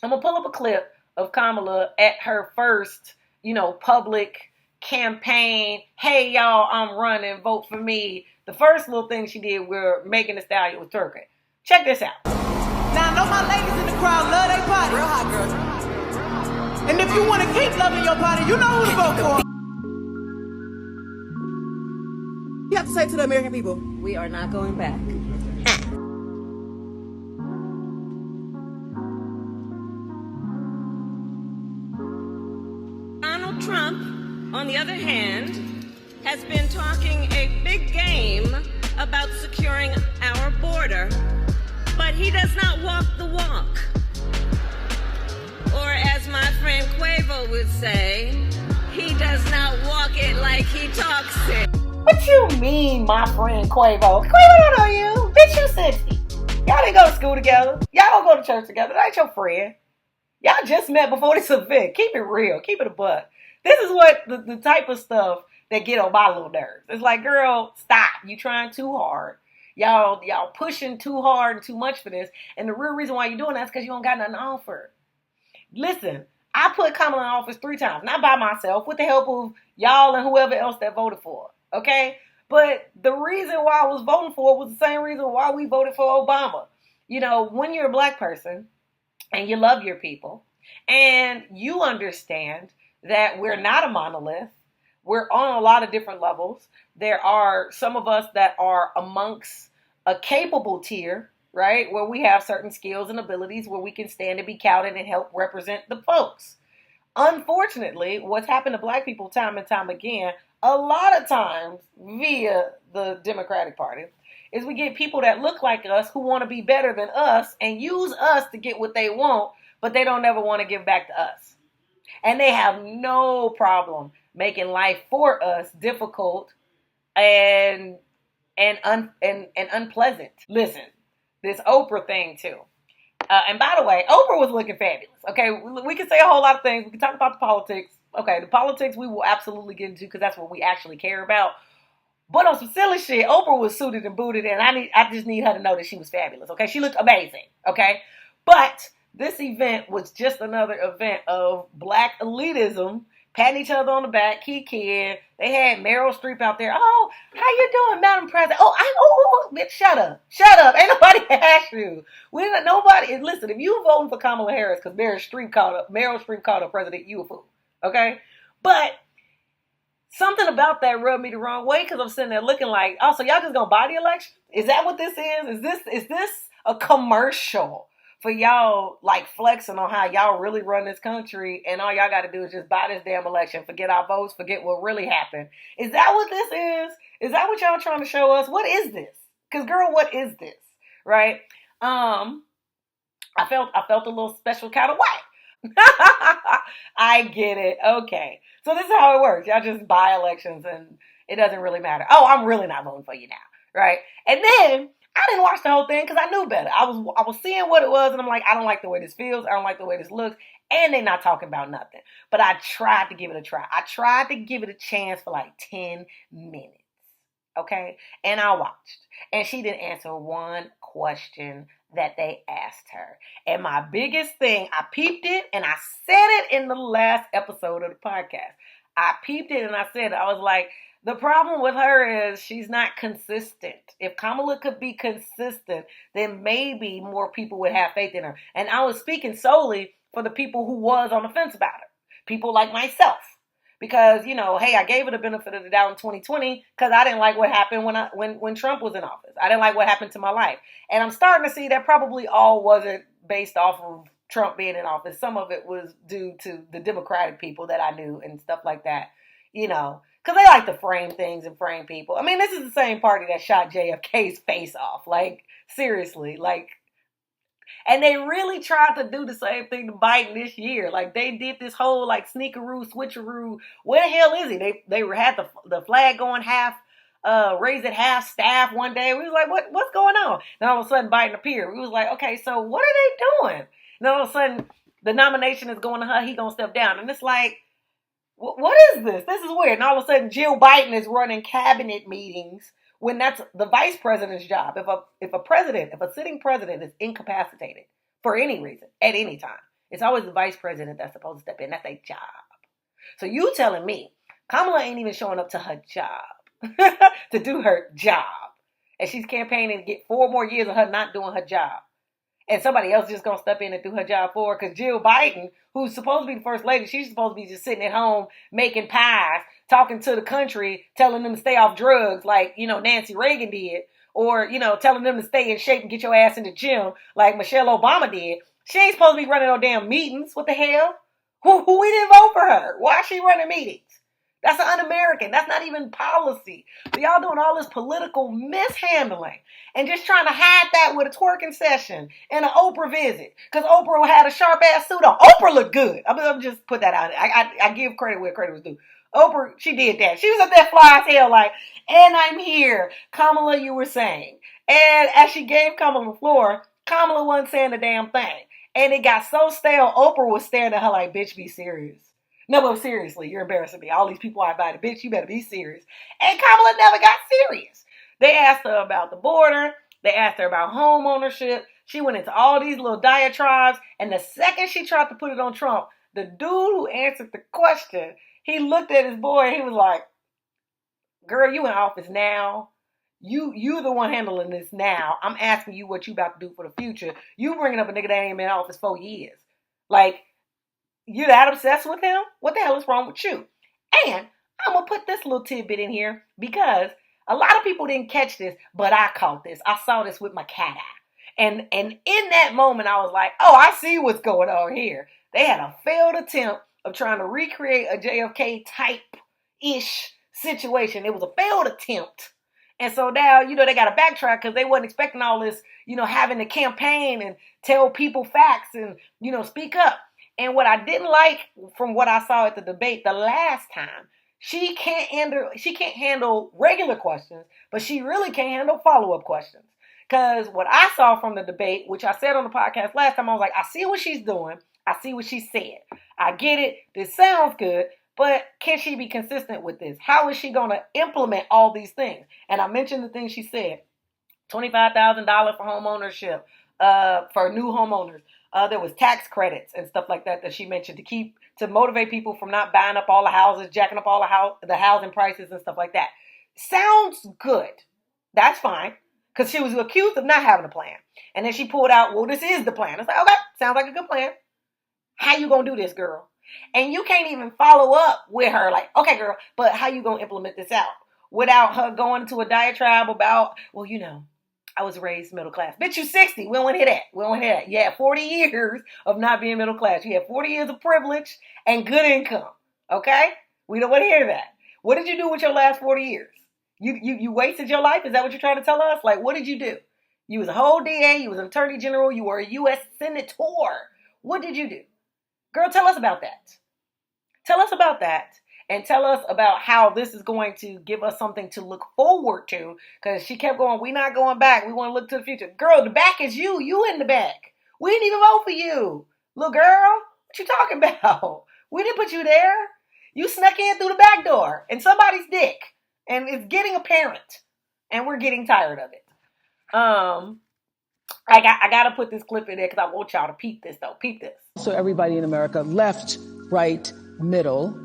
I'm going to pull up a clip of Kamala at her first, public campaign. Hey, y'all, I'm running. Vote for me. The first little thing she did where Megan Thee Stallion was twerking. Check this out. Now, I know my ladies in the crowd love their body. Real hot girls. And if you want to keep loving your body, you know who to vote for. You have to say to the American people, we are not going back. Donald Trump, on the other hand, has been talking a big game about securing our border, but he does not walk the walk. Or as my friend Quavo would say, he does not walk it like he talks it. What you mean, my friend Quavo? Quavo don't know you. Bitch, you 60. Y'all didn't go to school together. Y'all don't go to church together. That ain't your friend. Y'all just met before this event. Keep it real. Keep it a buck. This is what the type of stuff that get on my little nerves. It's like, girl, stop. You trying too hard. Y'all pushing too hard and too much for this. And the real reason why you're doing that is because you don't got nothing to offer. Listen, I put Kamala in office 3 times. Not by myself. With the help of y'all and whoever else that voted for. Okay? But the reason why I was voting for it was the same reason why we voted for Obama. When you're a black person and you love your people and you understand that we're not a monolith, we're on a lot of different levels. There are some of us that are amongst a capable tier, right? Where we have certain skills and abilities where we can stand and be counted and help represent the folks. Unfortunately, what's happened to black people time and time again, a lot of times via the Democratic Party, is we get people that look like us who want to be better than us and use us to get what they want, but they don't ever want to give back to us. And they have no problem making life for us difficult and unpleasant. Listen, this Oprah thing too. And by the way, Oprah was looking fabulous. Okay, we can say a whole lot of things. We can talk about the politics. Okay, the politics we will absolutely get into because that's what we actually care about. But on some silly shit, Oprah was suited and booted, and I just need her to know that she was fabulous. Okay, she looked amazing. Okay, but this event was just another event of black elitism, patting each other on the back, kicking. They had Meryl Streep out there. Oh, how you doing, Madam President? Bitch, shut up. Ain't nobody asked you. Listen, if you voting for Kamala Harris because Meryl Streep called her president, you a fool. Okay? But something about that rubbed me the wrong way because I'm sitting there looking like, oh, so y'all just gonna buy the election? Is that what this is? Is this a commercial for y'all like flexing on how y'all really run this country and all y'all got to do is just buy this damn election, forget our votes, forget what really happened? Is that what this is? Is that what y'all trying to show us? What is this? Because girl, what is this? Right? I felt a little special kind of way. I get it. Okay. So this is how it works. Y'all just buy elections and it doesn't really matter. Oh, I'm really not voting for you now. Right? And then I didn't watch the whole thing because I knew better. I was seeing what it was and I'm like, I don't like the way this feels. I don't like the way this looks. And they're not talking about nothing. But I tried to give it a try. I tried to give it a chance for like 10 minutes. Okay? And I watched. And she didn't answer one question that they asked her. And my biggest thing, I peeped it and I said it in the last episode of the podcast. I peeped it and I said it. I was like, the problem with her is she's not consistent. If Kamala could be consistent, then maybe more people would have faith in her. And I was speaking solely for the people who was on the fence about her. People like myself. Because, hey, I gave her the benefit of the doubt in 2020 because I didn't like what happened when Trump was in office. I didn't like what happened to my life. And I'm starting to see that probably all wasn't based off of Trump being in office. Some of it was due to the Democratic people that I knew and stuff like that, because they like to frame things and frame people. I mean, this is the same party that shot JFK's face off. Like, seriously, and they really tried to do the same thing to Biden this year. Like, they did this whole, sneakeroo, switcheroo. Where the hell is he? They had the flag going half, raised at half staff one day. We was like, what's going on? Then all of a sudden, Biden appeared. We was like, okay, so what are they doing? And then all of a sudden, the nomination is going to her. He going to step down. And it's like, what is this? This is weird. And all of a sudden, Jill Biden is running cabinet meetings when that's the vice president's job. If a sitting president is incapacitated for any reason at any time, It's always the vice president that's supposed to step in. That's their job. So you telling me Kamala ain't even showing up to her job, to do her job. And she's campaigning to get 4 more years of her not doing her job. And somebody else just going to step in and do her job for her. Because Jill Biden, who's supposed to be the first lady, she's supposed to be just sitting at home making pies, talking to the country, telling them to stay off drugs like, Nancy Reagan did. Or, telling them to stay in shape and get your ass in the gym like Michelle Obama did. She ain't supposed to be running no damn meetings. What the hell? Who we didn't vote for her? Why is she running meetings? That's un-American. That's not even policy. So y'all doing all this political mishandling and just trying to hide that with a twerking session and an Oprah visit. Because Oprah had a sharp-ass suit on. Oprah looked good. I'm just put that out. I give credit where credit was due. Oprah, she did that. She was up there fly as hell like, and I'm here. Kamala, you were saying. And as she gave Kamala the floor, Kamala wasn't saying a damn thing. And it got so stale, Oprah was staring at her like, bitch, be serious. No, but seriously, you're embarrassing me. All these people I invited, bitch, you better be serious. And Kamala never got serious. They asked her about the border. They asked her about home ownership. She went into all these little diatribes. And the second she tried to put it on Trump, the dude who answered the question, he looked at his boy and he was like, girl, you in office now. You're the one handling this now. I'm asking you what you about to do for the future. You bringing up a nigga that ain't been in office 4 years. Like, you that obsessed with him? What the hell is wrong with you? And I'm going to put this little tidbit in here because a lot of people didn't catch this, but I caught this. I saw this with my cat eye. And in that moment, I was like, oh, I see what's going on here. They had a failed attempt of trying to recreate a JFK type-ish situation. It was a failed attempt. And so now, they got to backtrack because they wasn't expecting all this, having to campaign and tell people facts and, speak up. And what I didn't like from what I saw at the debate the last time, she can't handle regular questions, but she really can't handle follow-up questions. Because what I saw from the debate, which I said on the podcast last time, I was like, I see what she's doing. I see what she said. I get it. This sounds good. But can she be consistent with this? How is she going to implement all these things? And I mentioned the things she said. $25,000 for home ownership, for new homeowners. There was tax credits and stuff like that she mentioned to motivate people from not buying up all the houses, jacking up all the housing prices and stuff like that. Sounds good. That's fine. Because she was accused of not having a plan. And then she pulled out, well, this is the plan. It's like, okay, sounds like a good plan. How you going to do this, girl? And you can't even follow up with her like, okay, girl, but how you going to implement this out? Without her going into a diatribe about, well, I was raised middle class. Bitch, you 60. We don't want to hear that. You had 40 years of not being middle class. You had 40 years of privilege and good income. Okay? We don't want to hear that. What did you do with your last 40 years? You wasted your life? Is that what you're trying to tell us? Like, what did you do? You was a whole DA. You was an attorney general. You were a U.S. senator. What did you do? Girl, tell us about that. Tell us about that. And tell us about how this is going to give us something to look forward to. Because she kept going, we're not going back. We want to look to the future. Girl, the back is you. You in the back. We didn't even vote for you. Little girl, what you talking about? We didn't put you there. You snuck in through the back door. And somebody's dick. And it's getting apparent. And we're getting tired of it. I got to put this clip in there because I want y'all to peep this, though. Peep this. So everybody in America, left, right, middle,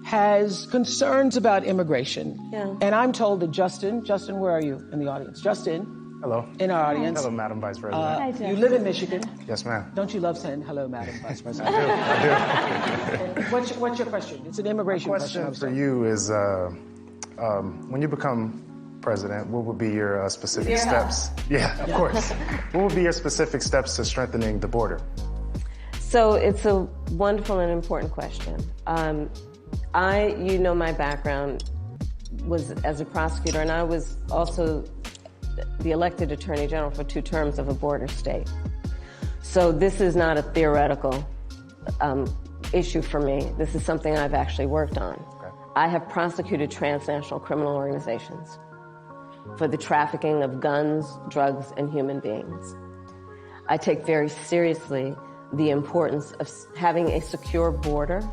has concerns about immigration. Yeah. And I'm told that Justin, where are you in the audience? Justin. Hello. In our audience. Hello, Madam Vice President. You live in Michigan. Yes, ma'am. Don't you love saying hello, Madam Vice President? I do. What's your question? It's an immigration question. My question for you is, when you become president, what would be your specific steps? Yeah, of course. What would be your specific steps to strengthening the border? So it's a wonderful and important question. My background was as a prosecutor, and I was also the elected attorney general for 2 terms of a border state. So this is not a theoretical issue for me. This is something I've actually worked on. Okay. I have prosecuted transnational criminal organizations for the trafficking of guns, drugs, and human beings. I take very seriously the importance of having a secure border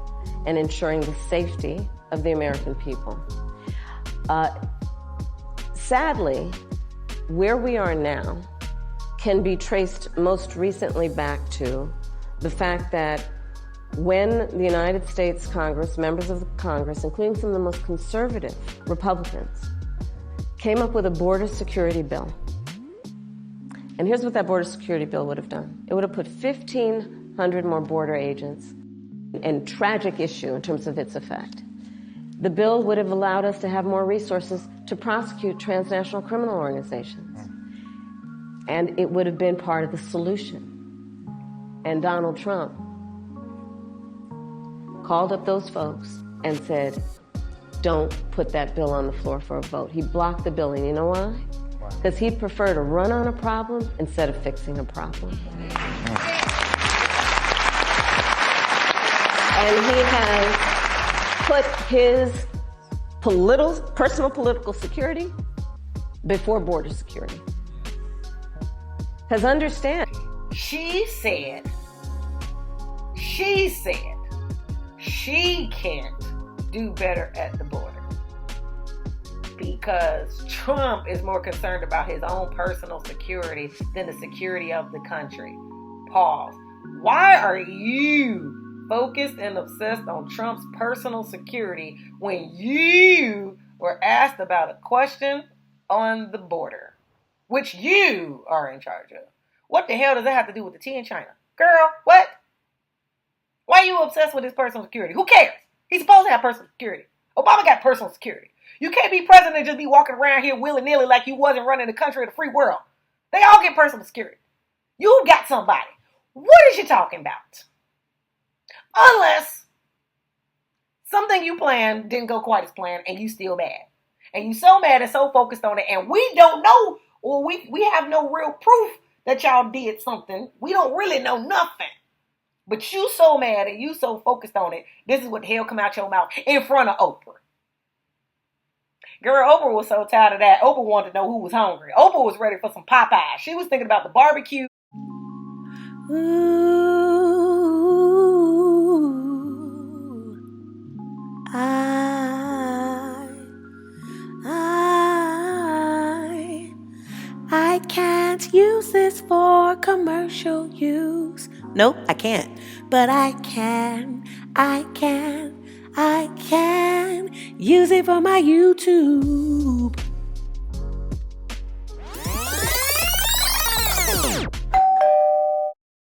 and ensuring the safety of the American people. Sadly, where we are now can be traced most recently back to the fact that when the United States Congress, members of the Congress, including some of the most conservative Republicans, came up with a border security bill. And here's what that border security bill would have done. It would have put 1,500 more border agents, and tragic issue in terms of its effect. The bill would have allowed us to have more resources to prosecute transnational criminal organizations. And it would have been part of the solution. And Donald Trump called up those folks and said, don't put that bill on the floor for a vote. He blocked the bill, and you know why? Because he'd prefer to run on a problem instead of fixing a problem. And he has put his personal political security before border security. Because understand. She said she can't do better at the border because Trump is more concerned about his own personal security than the security of the country. Pause. Why are you focused and obsessed on Trump's personal security when you were asked about a question on the border, which you are in charge of? What the hell does that have to do with the tea in China? Girl, what? Why are you obsessed with his personal security? Who cares? He's supposed to have personal security. Obama got personal security. You can't be president and just be walking around here willy-nilly like you wasn't running the country of the free world. They all get personal security. You got somebody. What is you talking about? Unless something you planned didn't go quite as planned and you still mad. And you so mad and so focused on it, and we don't know, or we have no real proof that y'all did something. We don't really know nothing. But you so mad and you so focused on it, this is what the hell come out your mouth in front of Oprah. Girl, Oprah was so tired of that. Oprah wanted to know who was hungry. Oprah was ready for some Popeyes. She was thinking about the barbecue. I can't use this for commercial use. Nope, I can't. But I can use it for my YouTube.